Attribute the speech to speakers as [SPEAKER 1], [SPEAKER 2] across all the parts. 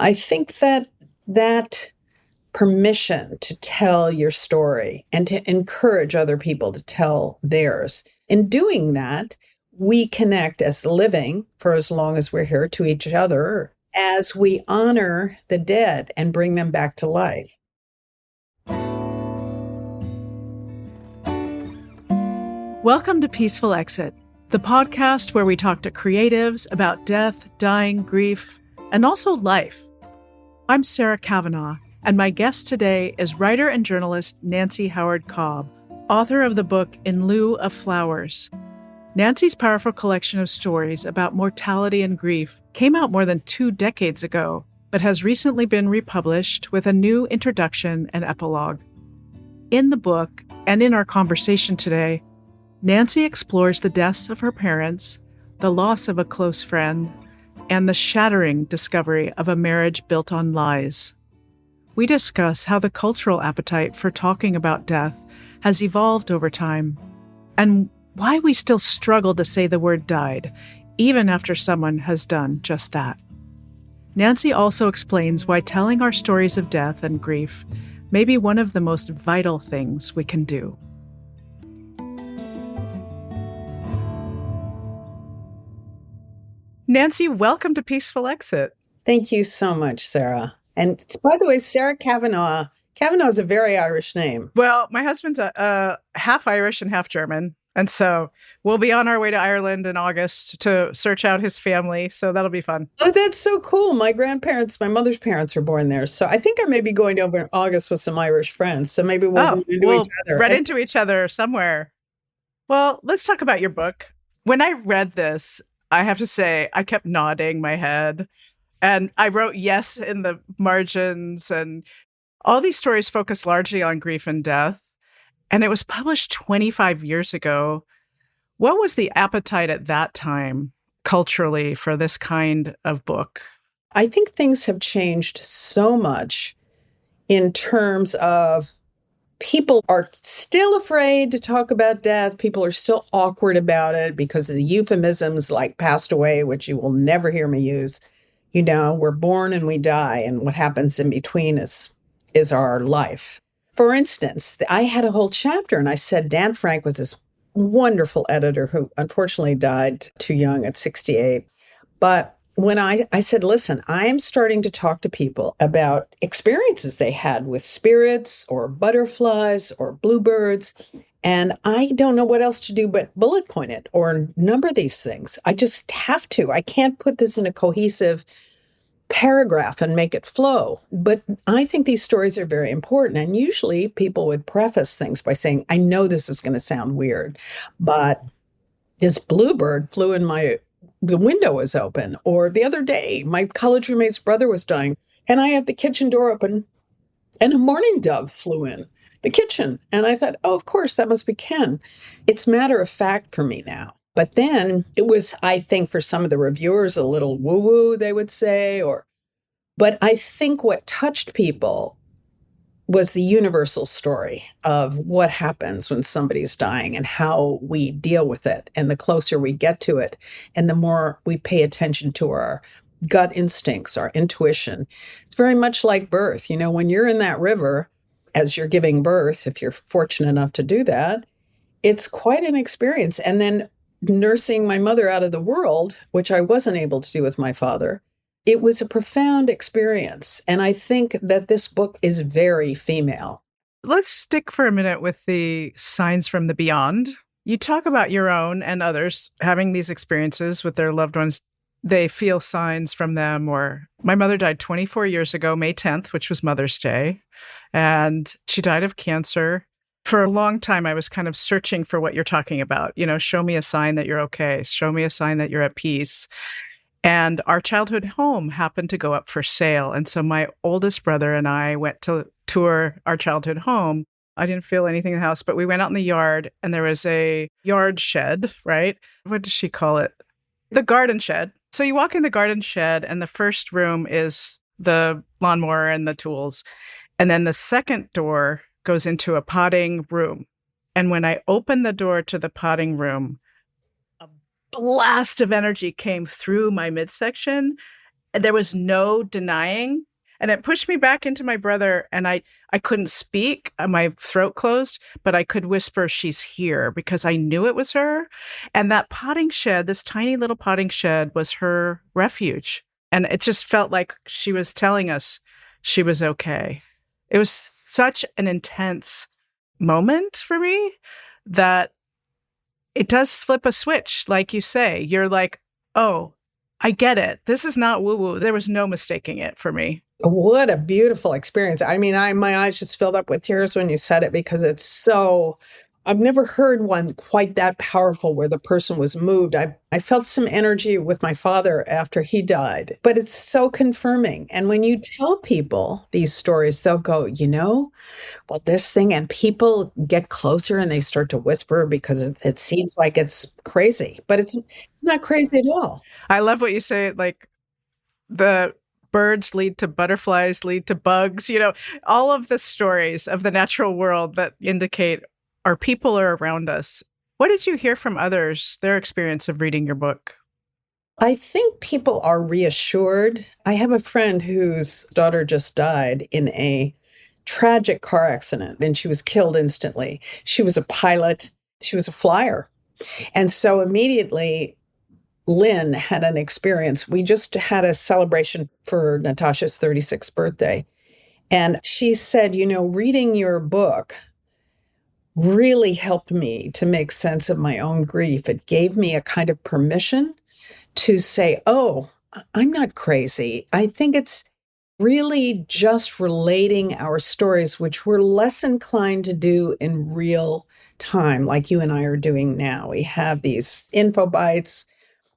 [SPEAKER 1] I think that permission to tell your story and to encourage other people to tell theirs. In doing that, we connect as the living, for as long as we're here, to each other as we honor the dead and bring them back to life.
[SPEAKER 2] Welcome to Peaceful Exit, the podcast where we talk to creatives about death, dying, grief, and also life. I'm Sarah Kavanaugh, and my guest today is writer and journalist Nancy Howard Cobb, author of the book In Lieu of Flowers. Nancy's powerful collection of stories about mortality and grief came out more than 2 decades ago, but has recently been republished with a new introduction and epilogue. In the book, and in our conversation today, Nancy explores the deaths of her parents, the loss of a close friend, and the shattering discovery of a marriage built on lies. We discuss how the cultural appetite for talking about death has evolved over time, and why we still struggle to say the word died, even after someone has done just that. Nancy also explains why telling our stories of death and grief may be one of the most vital things we can do. Nancy, welcome to Peaceful Exit.
[SPEAKER 1] Thank you so much, Sarah. And by the way, Sarah Kavanaugh. Kavanaugh is a very Irish name.
[SPEAKER 2] Well, my husband's half Irish and half German. And so we'll be on our way to Ireland in August to search out his family. So that'll be fun.
[SPEAKER 1] Oh, that's so cool. My mother's parents were born there. So I think I may be going over in August with some Irish friends. So maybe we'll run into each other.
[SPEAKER 2] Run into each other somewhere. Well, let's talk about your book. When I read this, I have to say, I kept nodding my head. And I wrote yes in the margins. And all these stories focus largely on grief and death. And it was published 25 years ago. What was the appetite at that time, culturally, for this kind of book?
[SPEAKER 1] I think things have changed so much in terms of people are still afraid to talk about death. People are still awkward about it because of the euphemisms like passed away, which you will never hear me use. You know, we're born and we die, and what happens in between is our life. For instance, I had a whole chapter, and I said Dan Frank was this wonderful editor who unfortunately died too young at 68. But when I said, listen, I am starting to talk to people about experiences they had with spirits or butterflies or bluebirds, and I don't know what else to do but bullet point it or number these things. I just have to. I can't put this in a cohesive paragraph and make it flow. But I think these stories are very important. And usually people would preface things by saying, I know this is going to sound weird, but this bluebird flew in the window was open. Or the other day, my college roommate's brother was dying, and I had the kitchen door open, and a mourning dove flew in the kitchen. And I thought, oh, of course, that must be Ken. It's matter of fact for me now. But then it was, I think, for some of the reviewers, a little woo-woo, they would say. But I think what touched people was the universal story of what happens when somebody's dying and how we deal with it. And the closer we get to it, and the more we pay attention to our gut instincts, our intuition. It's very much like birth. You know, when you're in that river, as you're giving birth, if you're fortunate enough to do that, it's quite an experience. And then nursing my mother out of the world, which I wasn't able to do with my father, it was a profound experience. And I think that this book is very female.
[SPEAKER 2] Let's stick for a minute with the signs from the beyond. You talk about your own and others having these experiences with their loved ones. They feel signs from them. Or my mother died 24 years ago, May 10th, which was Mother's Day. And she died of cancer. For a long time, I was kind of searching for what you're talking about. You know, show me a sign that you're okay. Show me a sign that you're at peace. And our childhood home happened to go up for sale. And so my oldest brother and I went to tour our childhood home. I didn't feel anything in the house, but we went out in the yard, and there was a yard shed, right? What does she call it? The garden shed. So you walk in the garden shed, and the first room is the lawnmower and the tools. And then the second door goes into a potting room. And when I opened the door to the potting room, a blast of energy came through my midsection, There was no denying. And it pushed me back into my brother, and I couldn't speak. My throat closed, but I could whisper, she's here, because I knew it was her. And that potting shed, this tiny little potting shed, was her refuge. And it just felt like she was telling us she was okay. It was such an intense moment for me that it does flip a switch. Like you say, you're like, oh, I get it. This is not woo-woo. There was no mistaking it for me.
[SPEAKER 1] What a beautiful experience. I mean, my eyes just filled up with tears when you said it because it's so, I've never heard one quite that powerful where the person was moved. I felt some energy with my father after he died, but it's so confirming. And when you tell people these stories, they'll go, well, this thing, and people get closer and they start to whisper because it seems like it's crazy, but it's not crazy at all.
[SPEAKER 2] I love what you say, like the birds lead to butterflies, lead to bugs, all of the stories of the natural world that indicate our people are around us. What did you hear from others, their experience of reading your book?
[SPEAKER 1] I think people are reassured. I have a friend whose daughter just died in a tragic car accident, and she was killed instantly. She was a pilot. She was a flyer. And so immediately, Lynn had an experience. We just had a celebration for Natasha's 36th birthday. And she said, reading your book really helped me to make sense of my own grief. It gave me a kind of permission to say, oh, I'm not crazy. I think it's really just relating our stories, which we're less inclined to do in real time, like you and I are doing now. We have these info bites,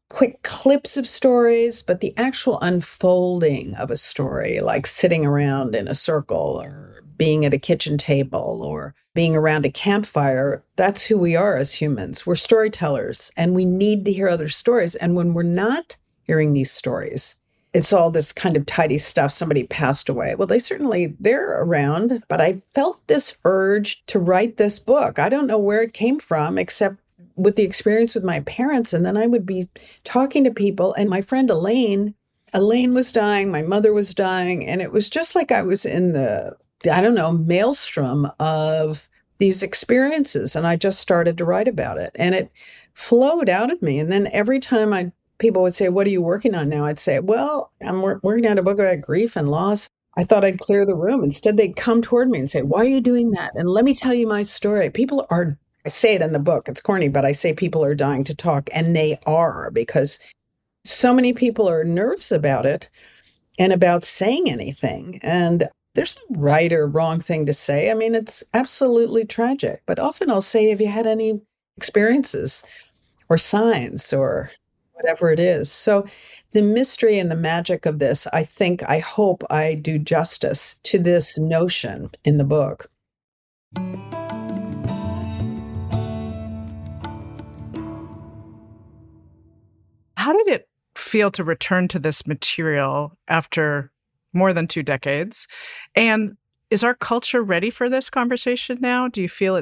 [SPEAKER 1] quick clips of stories, but the actual unfolding of a story, like sitting around in a circle or being at a kitchen table or being around a campfire, that's who we are as humans. We're storytellers, and we need to hear other stories. And when we're not hearing these stories, it's all this kind of tidy stuff. Somebody passed away. Well, they're around, but I felt this urge to write this book. I don't know where it came from, except with the experience with my parents. And then I would be talking to people, and my friend Elaine was dying, my mother was dying, and it was just like I was in the, maelstrom of these experiences. And I just started to write about it, and it flowed out of me. And then every time people would say, what are you working on now? I'd say, well, I'm working on a book about grief and loss. I thought I'd clear the room. Instead, they'd come toward me and say, why are you doing that? And let me tell you my story. I say it in the book, it's corny, but I say people are dying to talk, and they are, because so many people are nervous about it and about saying anything. And there's no right or wrong thing to say. I mean, it's absolutely tragic. But often I'll say, have you had any experiences or signs or whatever it is? So the mystery and the magic of this, I hope I do justice to this notion in the book.
[SPEAKER 2] How did it feel to return to this material after more than 2 decades? And is our culture ready for this conversation now? Do you feel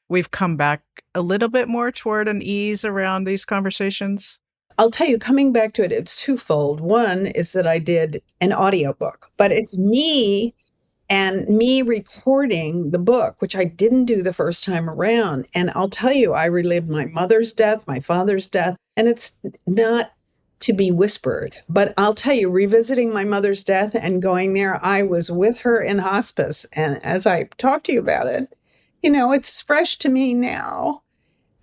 [SPEAKER 2] we've come back a little bit more toward an ease around these conversations?
[SPEAKER 1] I'll tell you, coming back to it, it's twofold. One is that I did an audiobook, but it's me recording the book, which I didn't do the first time around. And I'll tell you, I relived my mother's death, my father's death, and it's not to be whispered. But I'll tell you, revisiting my mother's death and going there, I was with her in hospice. And as I talk to you about it, it's fresh to me now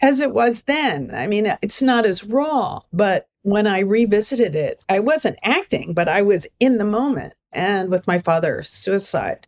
[SPEAKER 1] as it was then. I mean, it's not as raw, but when I revisited it, I wasn't acting, but I was in the moment. And with my father's suicide.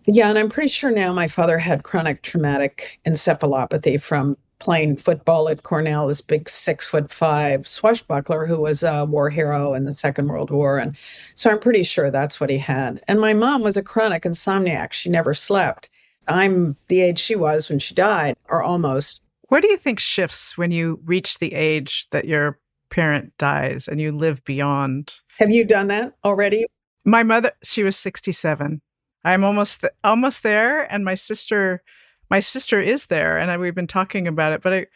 [SPEAKER 1] Yeah, and I'm pretty sure now my father had chronic traumatic encephalopathy from playing football at Cornell, this big 6'5" swashbuckler who was a war hero in the Second World War. And so I'm pretty sure that's what he had. And my mom was a chronic insomniac. She never slept. I'm the age she was when she died, or almost.
[SPEAKER 2] Where do you think shifts when you reach the age that your parent dies and you live beyond?
[SPEAKER 1] Have you done that already?
[SPEAKER 2] My mother, she was 67. I'm almost there, and my sister is there, and we've been talking about it. But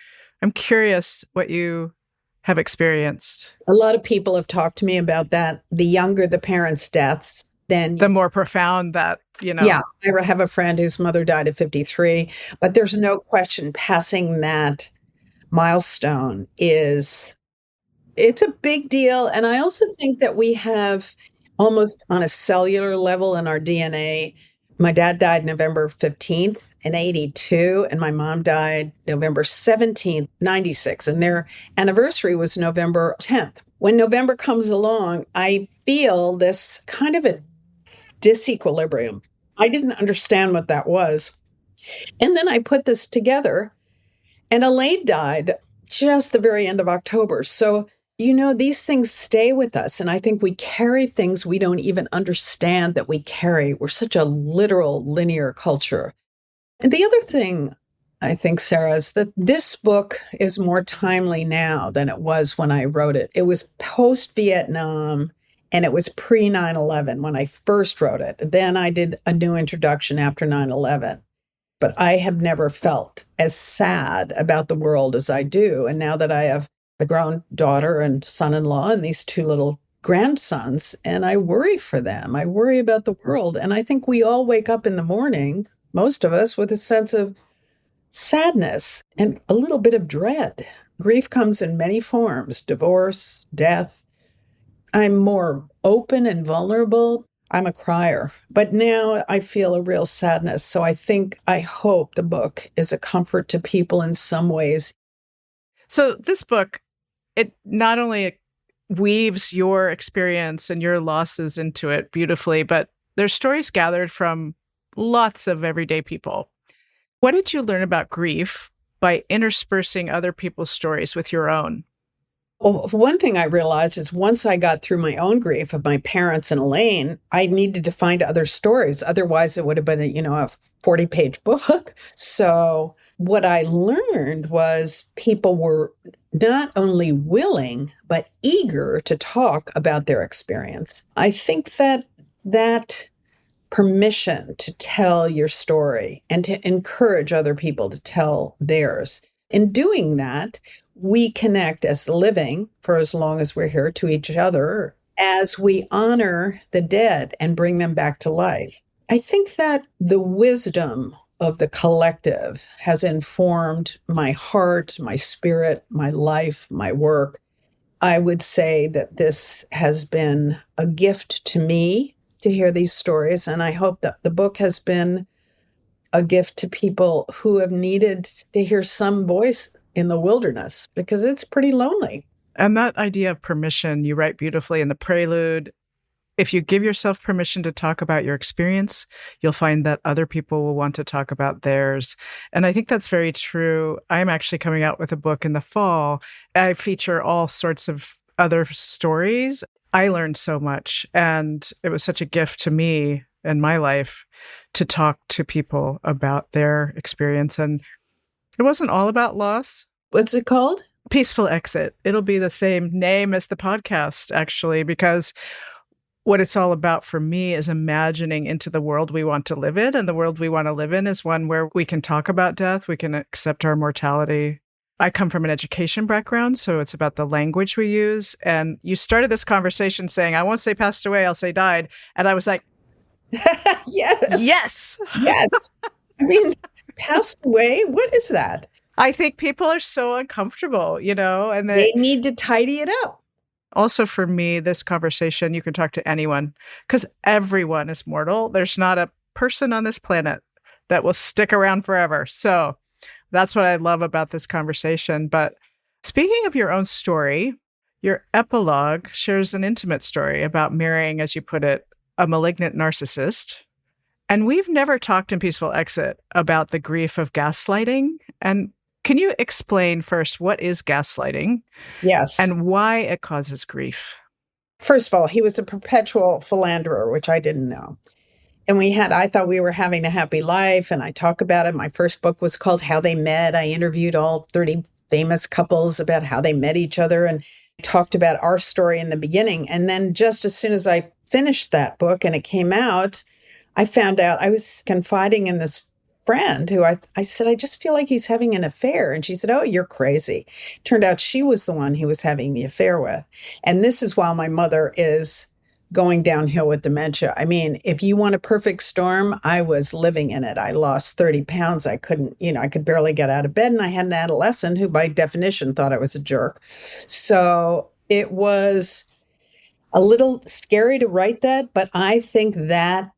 [SPEAKER 2] I'm curious what you have experienced.
[SPEAKER 1] A lot of people have talked to me about that. The younger the parents' deaths, then
[SPEAKER 2] The more profound that,
[SPEAKER 1] yeah, I have a friend whose mother died at 53, but there's no question passing that milestone it's a big deal. And I also think that we have almost on a cellular level in our DNA. My dad died November 15th in 82, and my mom died November 17th, 96. And their anniversary was November 10th. When November comes along, I feel this kind of a disequilibrium. I didn't understand what that was. And then I put this together, and Elaine died just the very end of October. So, these things stay with us. And I think we carry things we don't even understand that we carry. We're such a literal, linear culture. And the other thing I think, Sarah, is that this book is more timely now than it was when I wrote it. It was post-Vietnam and it was pre-9/11 when I first wrote it. Then I did a new introduction after 9/11. But I have never felt as sad about the world as I do. And now that I have a grown daughter and son-in-law and these two little grandsons, and I worry for them. I worry about the world. And I think we all wake up in the morning, most of us, with a sense of sadness and a little bit of dread. Grief comes in many forms: divorce, death. I'm more open and vulnerable. I'm a crier, but now I feel a real sadness. So I hope the book is a comfort to people in some ways.
[SPEAKER 2] So this book, it not only weaves your experience and your losses into it beautifully, but there's stories gathered from lots of everyday people. What did you learn about grief by interspersing other people's stories with your own?
[SPEAKER 1] Well, one thing I realized is once I got through my own grief of my parents and Elaine, I needed to find other stories. Otherwise, it would have been a 40-page book. So what I learned was people were not only willing, but eager to talk about their experience. I think that permission to tell your story and to encourage other people to tell theirs. In doing that, we connect as the living, for as long as we're here, to each other as we honor the dead and bring them back to life. I think that the wisdom of the collective has informed my heart, my spirit, my life, my work. I would say that this has been a gift to me to hear these stories, and I hope that the book has been a gift to people who have needed to hear some voice in the wilderness, because it's pretty lonely.
[SPEAKER 2] And that idea of permission, you write beautifully in the prelude. If you give yourself permission to talk about your experience, you'll find that other people will want to talk about theirs. And I think that's very true. I'm actually coming out with a book in the fall. I feature all sorts of other stories. I learned so much, and it was such a gift to me in my life to talk to people about their experience. And it wasn't all about loss.
[SPEAKER 1] What's it called?
[SPEAKER 2] Peaceful Exit. It'll be the same name as the podcast, actually, because what it's all about for me is imagining into the world we want to live in. And the world we want to live in is one where we can talk about death, we can accept our mortality. I come from an education background, so it's about the language we use. And you started this conversation saying, I won't say passed away, I'll say died. And I was like,
[SPEAKER 1] yes.
[SPEAKER 2] Yes.
[SPEAKER 1] Yes. I mean, passed away? What is that?
[SPEAKER 2] I think people are so uncomfortable, and
[SPEAKER 1] they need to tidy it up.
[SPEAKER 2] Also, for me, this conversation, you can talk to anyone because everyone is mortal. There's not a person on this planet that will stick around forever. So that's what I love about this conversation. But speaking of your own story, your epilogue shares an intimate story about marrying, as you put it, a malignant narcissist. And we've never talked in Peaceful Exit about the grief of gaslighting. And can you explain first what is gaslighting?
[SPEAKER 1] Yes.
[SPEAKER 2] And why it causes grief?
[SPEAKER 1] First of all, he was a perpetual philanderer, which I didn't know. And I thought we were having a happy life, and I talk about it. My first book was called How They Met. I interviewed all 30 famous couples about how they met each other and talked about our story in the beginning. And then just as soon as I finished that book and it came out, I found out I was confiding in this friend who I said, I just feel like he's having an affair. And she said, oh, you're crazy. Turned out she was the one he was having the affair with. And this is while my mother is going downhill with dementia. I mean, if you want a perfect storm, I was living in it. I lost 30 pounds. I couldn't, I could barely get out of bed. And I had an adolescent who, by definition, thought I was a jerk. So it was a little scary to write that. But I think that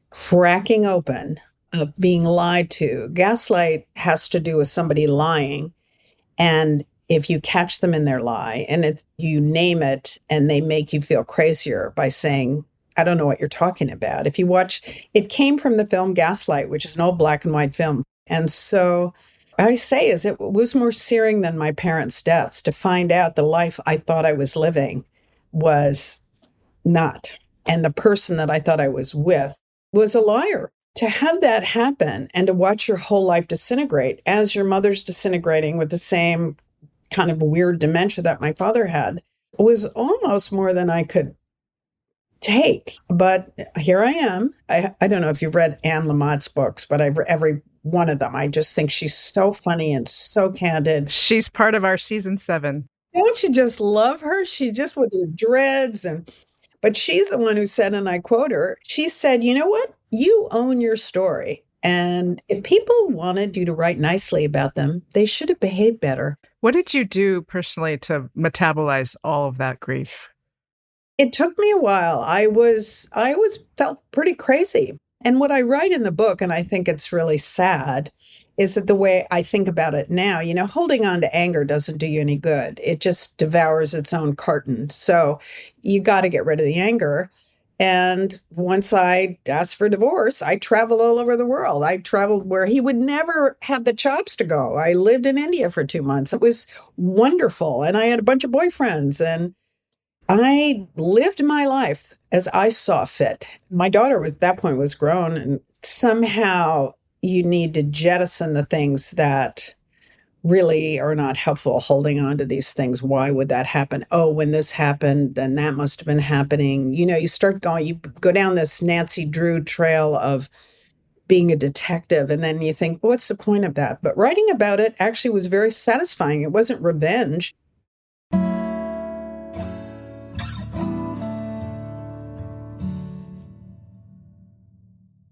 [SPEAKER 1] cracking open of being lied to, gaslight has to do with somebody lying. And if you catch them in their lie and you name it and they make you feel crazier by saying, I don't know what you're talking about. If you watch, it came from the film Gaslight, which is an old black and white film. And so I say is it was more searing than my parents' deaths to find out the life I thought I was living was not. And the person that I thought I was with was a liar. To have that happen and to watch your whole life disintegrate as your mother's disintegrating with the same kind of weird dementia that my father had was almost more than I could take. But here I am. I don't know if you've read Anne Lamott's books, but I've read every one of them. I just think she's so funny and so candid.
[SPEAKER 2] She's part of our season 7.
[SPEAKER 1] Don't you just love her? She just with her dreads but she's the one who said, and I quote her, she said, you know what? You own your story. And if people wanted you to write nicely about them, they should have behaved better.
[SPEAKER 2] What did you do personally to metabolize all of that grief?
[SPEAKER 1] It took me a while. I always felt pretty crazy. And what I write in the book, and I think it's really sad, is that the way I think about it now, holding on to anger doesn't do you any good. It just devours its own carton. So you got to get rid of the anger. And once I asked for divorce, I traveled all over the world. I traveled where he would never have the chops to go. I lived in India for 2 months. It was wonderful. And I had a bunch of boyfriends and I lived my life as I saw fit. My daughter was at that point was grown, and somehow you need to jettison the things that really are not helpful, holding on to these things. Why would that happen? Oh, when this happened, then that must have been happening. You start going, you go down this Nancy Drew trail of being a detective, and then you think, well, what's the point of that? But writing about it actually was very satisfying. It wasn't revenge.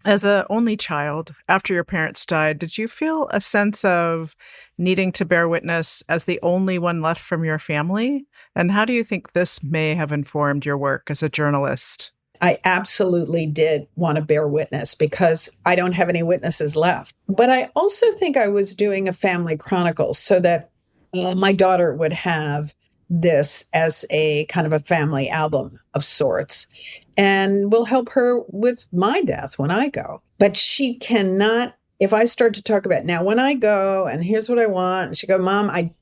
[SPEAKER 2] As an only child, after your parents died, did you feel a sense of needing to bear witness as the only one left from your family? And how do you think this may have informed your work as a journalist?
[SPEAKER 1] I absolutely did want to bear witness because I don't have any witnesses left. But I also think I was doing a family chronicle so that my daughter would have this as a kind of a family album of sorts and will help her with my death when I go. But she cannot, if I start to talk about now when I go and here's what I want, and she go, Mom, I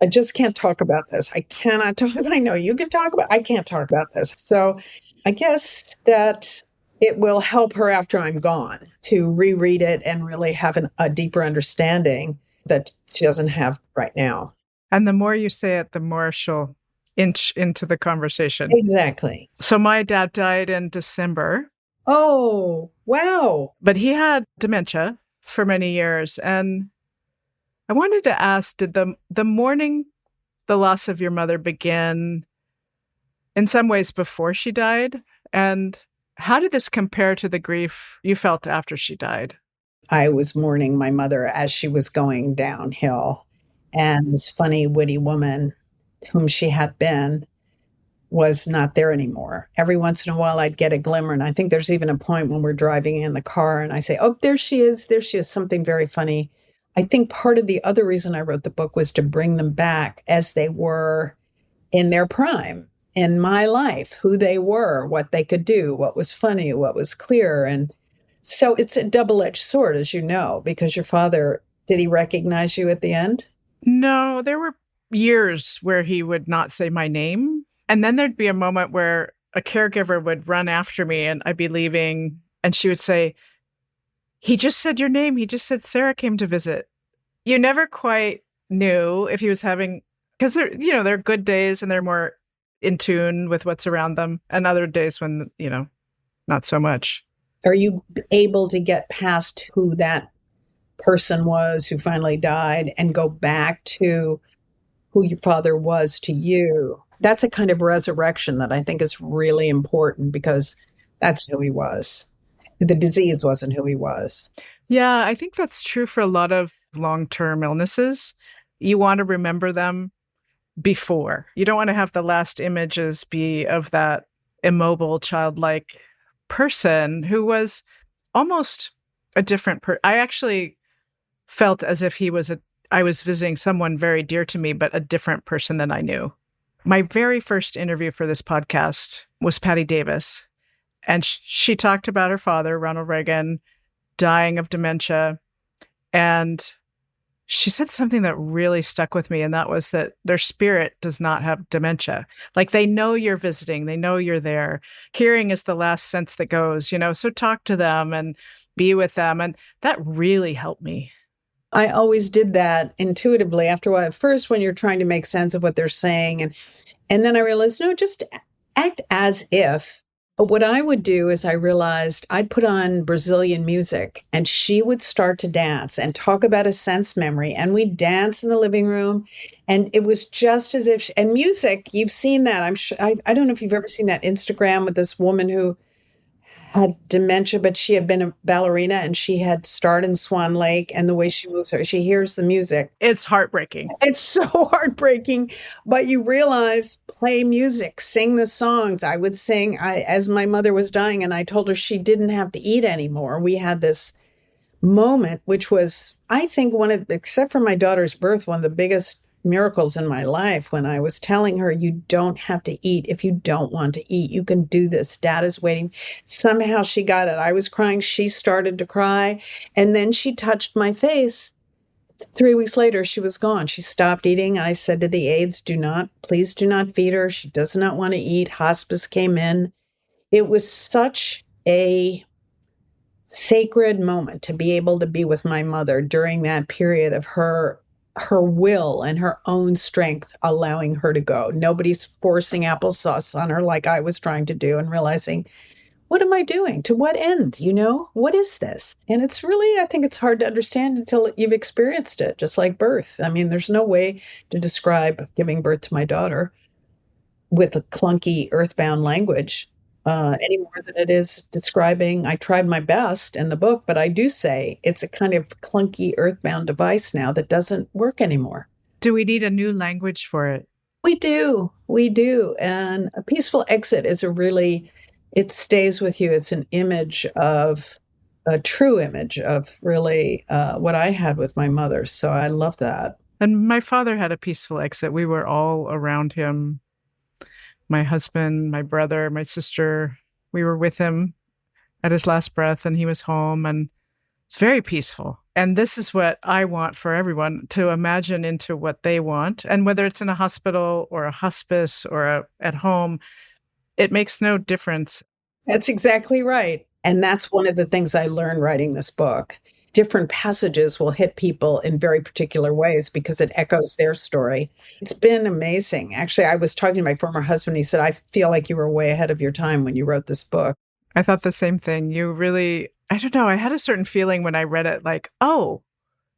[SPEAKER 1] just can't talk about this. I cannot talk. I know you can talk about, I can't talk about this. So I guess that it will help her after I'm gone to reread it and really have a deeper understanding that she doesn't have right now.
[SPEAKER 2] And the more you say it, the more she'll inch into the conversation.
[SPEAKER 1] Exactly.
[SPEAKER 2] So my dad died in December.
[SPEAKER 1] Oh, wow.
[SPEAKER 2] But he had dementia for many years. And I wanted to ask, did the morning the loss of your mother begin in some ways before she died? And how did this compare to the grief you felt after she died?
[SPEAKER 1] I was mourning my mother as she was going downhill. And this funny, witty woman whom she had been was not there anymore. Every once in a while, I'd get a glimmer. And I think there's even a point when we're driving in the car and I say, oh, there she is. There she is. Something very funny. I think part of the other reason I wrote the book was to bring them back as they were in their prime, in my life, who they were, what they could do, what was funny, what was clear. And so it's a double-edged sword, as you know, because your father, did he recognize you at the end?
[SPEAKER 2] No, there were years where he would not say my name. And then there'd be a moment where a caregiver would run after me and I'd be leaving and she would say, he just said your name. He just said Sarah came to visit. You never quite knew if he was having, because there are good days and they're more in tune with what's around them and other days when, not so much.
[SPEAKER 1] Are you able to get past who that person was who finally died and go back to who your father was to you. That's a kind of resurrection that I think is really important because that's who he was. The disease wasn't who he was.
[SPEAKER 2] Yeah, I think that's true for a lot of long-term illnesses. You want to remember them before. You don't want to have the last images be of that immobile, childlike person who was almost a different person. I actually felt as if I was visiting someone very dear to me, but a different person than I knew. My very first interview for this podcast was Patty Davis, and she talked about her father, Ronald Reagan, dying of dementia. And she said something that really stuck with me, and that was that their spirit does not have dementia. Like, they know you're visiting, they know you're there. Hearing is the last sense that goes, so talk to them and be with them. And that really helped me.
[SPEAKER 1] I always did that intuitively after a while. At first, when you're trying to make sense of what they're saying. And then I realized, no, just act as if. But what I would do is I realized I'd put on Brazilian music and she would start to dance and talk about a sense memory. And we'd dance in the living room. And it was just as if, and music, you've seen that. I'm sure, I don't know if you've ever seen that Instagram with this woman who had dementia, but she had been a ballerina and she had starred in Swan Lake, and the way she moves her, she hears the music.
[SPEAKER 2] It's heartbreaking.
[SPEAKER 1] It's so heartbreaking, but you realize, play music, sing the songs. I would sing as my mother was dying, and I told her she didn't have to eat anymore. We had this moment, which was, I think, except for my daughter's birth, one of the biggest miracles in my life, when I was telling her, you don't have to eat if you don't want to eat. You can do this. Dad is waiting. Somehow she got it. I was crying. She started to cry. And then she touched my face. 3 weeks later, she was gone. She stopped eating. I said to the aides, please do not feed her. She does not want to eat. Hospice came in. It was such a sacred moment to be able to be with my mother during that period of her will and her own strength, allowing her to go. Nobody's forcing applesauce on her like I was trying to do, and realizing, what am I doing? To what end? What is this? And it's really, I think it's hard to understand until you've experienced it, just like birth. I mean, there's no way to describe giving birth to my daughter with a clunky earthbound language any more than it is describing. I tried my best in the book, but I do say it's a kind of clunky earthbound device now that doesn't work anymore.
[SPEAKER 2] Do we need a new language for it?
[SPEAKER 1] We do. And a peaceful exit is it stays with you. It's a true image of really what I had with my mother. So I love that.
[SPEAKER 2] And my father had a peaceful exit. We were all around him. My husband, my brother, my sister, we were with him at his last breath, and he was home, and it's very peaceful. And this is what I want for everyone, to imagine into what they want. And whether it's in a hospital or a hospice or at home, it makes no difference.
[SPEAKER 1] That's exactly right. And that's one of the things I learned writing this book. Different passages will hit people in very particular ways because it echoes their story. It's been amazing. Actually, I was talking to my former husband. He said, I feel like you were way ahead of your time when you wrote this book.
[SPEAKER 2] I thought the same thing. You really, I don't know, I had a certain feeling when I read it, like, oh,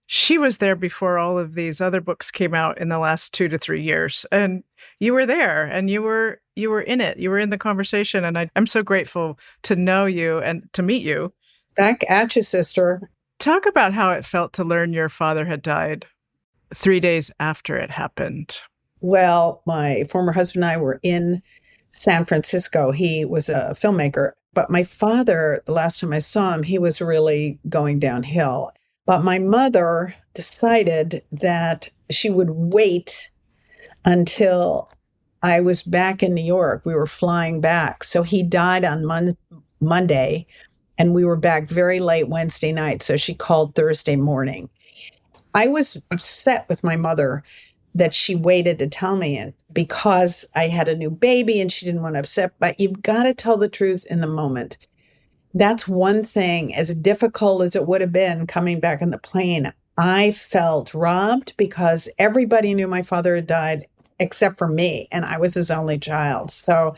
[SPEAKER 2] she was there before all of these other books came out in the last 2 to 3 years. And you were there, and you were in it. You were in the conversation. And I'm so grateful to know you and to meet you.
[SPEAKER 1] Back at you, sister.
[SPEAKER 2] Talk about how it felt to learn your father had died 3 days after it happened.
[SPEAKER 1] Well, my former husband and I were in San Francisco. He was a filmmaker. But my father, the last time I saw him, he was really going downhill. But my mother decided that she would wait until I was back in New York. We were flying back. So he died on Monday, and we were back very late Wednesday night. So she called Thursday morning. I was upset with my mother that she waited to tell me it because I had a new baby and she didn't want to upset. But you've got to tell the truth in the moment. That's one thing. As difficult as it would have been coming back on the plane, I felt robbed because everybody knew my father had died except for me, and I was his only child. So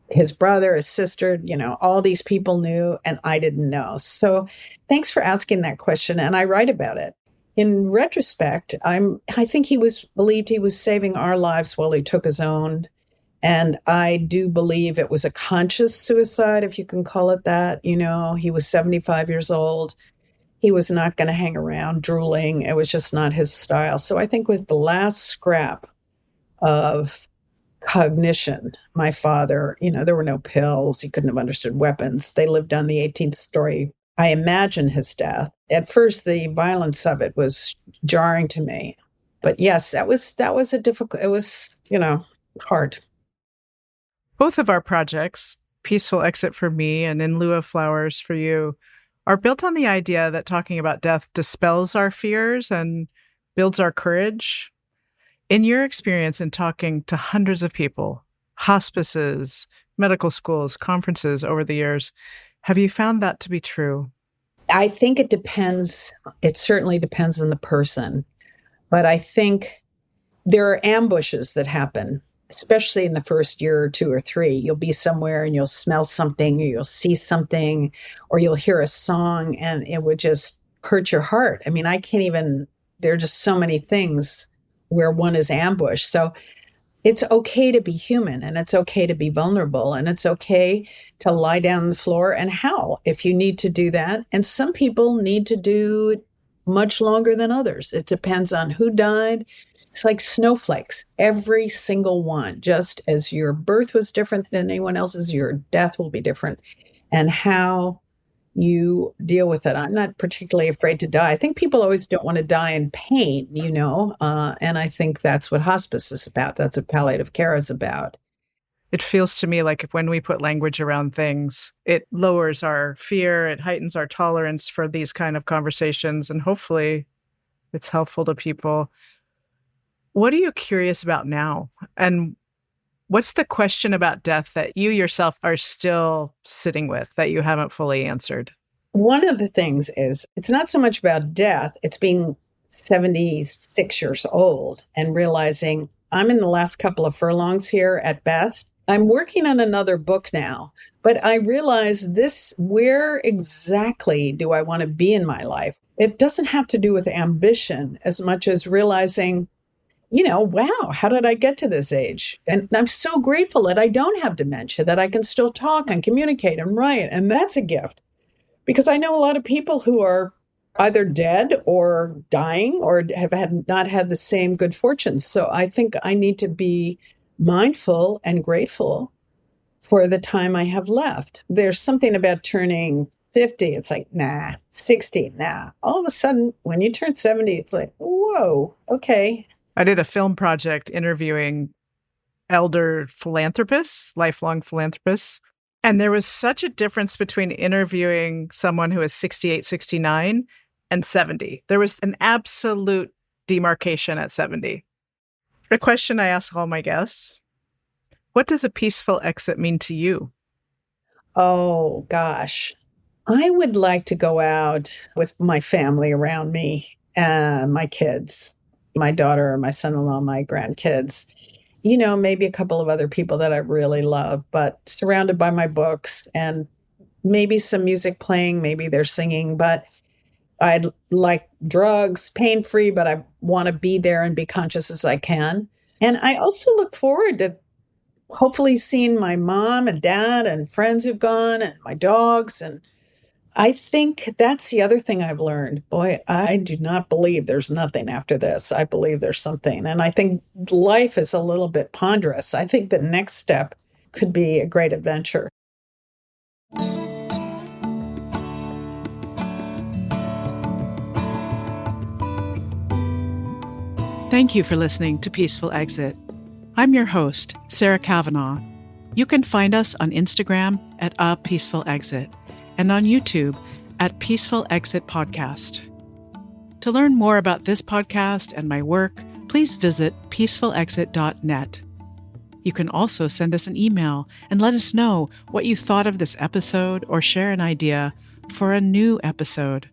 [SPEAKER 1] his brother, his sister, all these people knew and I didn't know. So thanks for asking that question. And I write about it. In retrospect, I think believed he was saving our lives while he took his own. And I do believe it was a conscious suicide, if you can call it that. He was 75 years old. He was not going to hang around drooling. It was just not his style. So I think with the last scrap of cognition, my father, there were no pills. He couldn't have understood weapons. They lived on the 18th story. I imagine his death. At first, the violence of it was jarring to me. But yes, that was a difficult, it was, hard.
[SPEAKER 2] Both of our projects, Peaceful Exit for me and In Lieu of Flowers for you, are built on the idea that talking about death dispels our fears and builds our courage. In your experience in talking to hundreds of people, hospices, medical schools, conferences over the years, have you found that to be true?
[SPEAKER 1] I think it depends. It certainly depends on the person. But I think there are ambushes that happen, especially in the first year or two or three. You'll be somewhere and you'll smell something, or you'll see something, or you'll hear a song and it would just hurt your heart. I mean, there are just so many things where one is ambushed. So it's okay to be human, and it's okay to be vulnerable, and it's okay to lie down on the floor and howl if you need to do that. And some people need to do it much longer than others. It depends on who died. It's like snowflakes, every single one. Just as your birth was different than anyone else's, your death will be different. And how you deal with it. I'm not particularly afraid to die. I think people always don't want to die in pain, and I think that's what hospice is about. That's what palliative care is about.
[SPEAKER 2] It feels to me like when we put language around things, it lowers our fear, it heightens our tolerance for these kind of conversations, and hopefully it's helpful to people. What are you curious about now? And what's the question about death that you yourself are still sitting with that you haven't fully answered?
[SPEAKER 1] One of the things is it's not so much about death. It's being 76 years old and realizing I'm in the last couple of furlongs here at best. I'm working on another book now, but I realize where exactly do I want to be in my life? It doesn't have to do with ambition as much as realizing, wow, how did I get to this age? And I'm so grateful that I don't have dementia, that I can still talk and communicate and write. And that's a gift, because I know a lot of people who are either dead or dying or have not had the same good fortune. So I think I need to be mindful and grateful for the time I have left. There's something about turning 50. It's like, nah. 60, nah. All of a sudden, when you turn 70, it's like, whoa, okay.
[SPEAKER 2] I did a film project interviewing elder philanthropists, lifelong philanthropists. And there was such a difference between interviewing someone who is 68, 69 and 70. There was an absolute demarcation at 70. A question I ask all my guests: what does a peaceful exit mean to you?
[SPEAKER 1] Oh, gosh. I would like to go out with my family around me and my kids, my daughter, my son-in-law, my grandkids, maybe a couple of other people that I really love, but surrounded by my books and maybe some music playing, maybe they're singing, but I'd like drugs, pain-free, but I want to be there and be conscious as I can. And I also look forward to hopefully seeing my mom and dad and friends who've gone and my dogs. And I think that's the other thing I've learned. Boy, I do not believe there's nothing after this. I believe there's something. And I think life is a little bit ponderous. I think the next step could be a great adventure.
[SPEAKER 2] Thank you for listening to Peaceful Exit. I'm your host, Sarah Kavanaugh. You can find us on Instagram at A Peaceful Exit and on YouTube at Peaceful Exit Podcast. To learn more about this podcast and my work, please visit peacefulexit.net. You can also send us an email and let us know what you thought of this episode or share an idea for a new episode.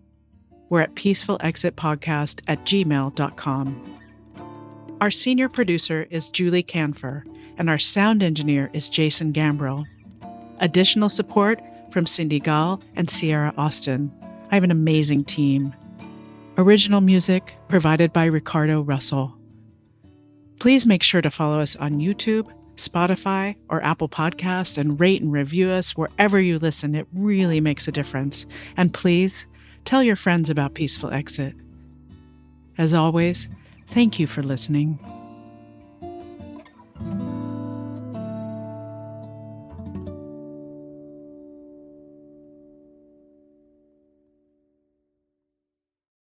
[SPEAKER 2] We're at peacefulexitpodcast@gmail.com. Our senior producer is Julie Canfer, and our sound engineer is Jason Gambrill. Additional support from Cindy Gall and Sierra Austin. I have an amazing team. Original music provided by Ricardo Russell. Please make sure to follow us on YouTube, Spotify, or Apple Podcast, and rate and review us wherever you listen. It really makes a difference. And please tell your friends about Peaceful Exit. As always, thank you for listening.